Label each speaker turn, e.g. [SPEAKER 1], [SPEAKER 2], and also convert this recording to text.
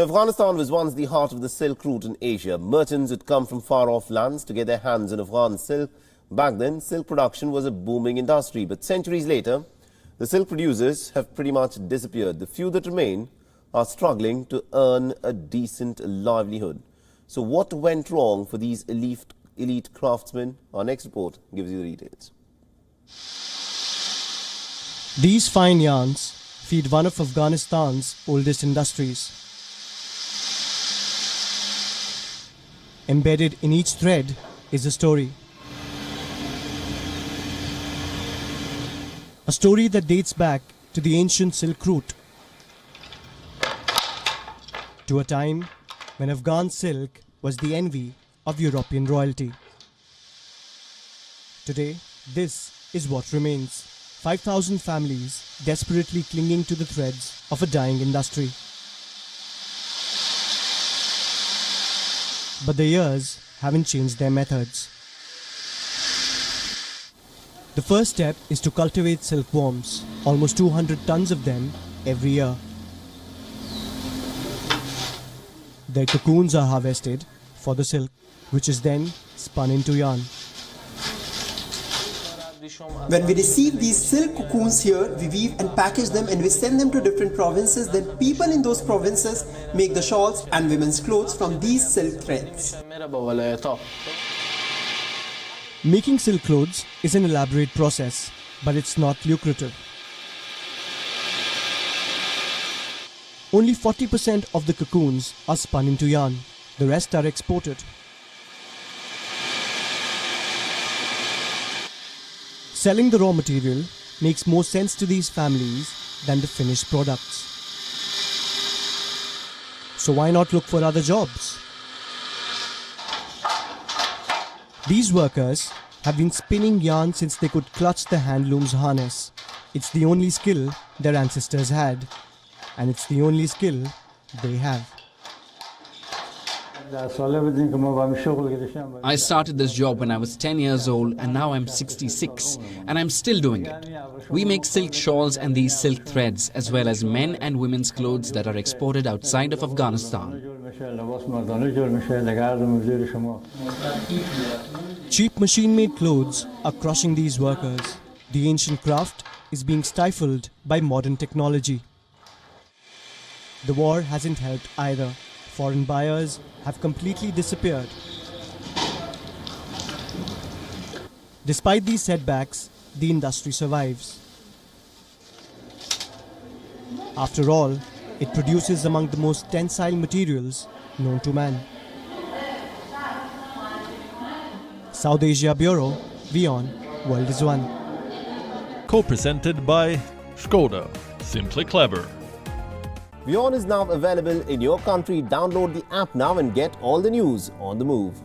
[SPEAKER 1] Afghanistan was once the heart of the Silk Route in Asia. Merchants would come from far-off lands to get their hands on Afghan silk. Back then, silk production was a booming industry. But centuries later, the silk producers have pretty much disappeared. The few that remain are struggling to earn a decent livelihood. So what went wrong for these elite craftsmen? Our next report gives you the details.
[SPEAKER 2] These fine yarns feed one of Afghanistan's oldest industries. Embedded in each thread is a story. A story that dates back to the ancient Silk Route, to a time when Afghan silk was the envy of European royalty. Today, this is what remains. 5,000 families desperately clinging to the threads of a dying industry. But the years haven't changed their methods. The first step is to cultivate silkworms, almost 200 tons of them every year. Their cocoons are harvested for the silk, which is then spun into yarn.
[SPEAKER 3] When we receive these silk cocoons here, we weave and package them and we send them to different provinces. Then people in those provinces make the shawls and women's clothes from these silk threads.
[SPEAKER 2] Making silk clothes is an elaborate process, but it's not lucrative. Only 40% of the cocoons are spun into yarn. The rest are exported. Selling the raw material makes more sense to these families than the finished products. So why not look for other jobs? These workers have been spinning yarn since they could clutch the handloom's harness. It's the only skill their ancestors had, and it's the only skill they have.
[SPEAKER 4] I started this job when I was 10 years old and now I'm 66 and I'm still doing it. We make silk shawls and these silk threads as well as men and women's clothes that are exported outside of Afghanistan.
[SPEAKER 2] Cheap machine-made clothes are crushing these workers. The ancient craft is being stifled by modern technology. The war hasn't helped either. Foreign buyers have completely disappeared. Despite these setbacks, the industry survives. After all, it produces among the most tensile materials known to man. South Asia Bureau, WION World is One.
[SPEAKER 5] Co-presented by Skoda. Simply clever.
[SPEAKER 1] WION is now available in your country. Download the app now and get all the news on the move.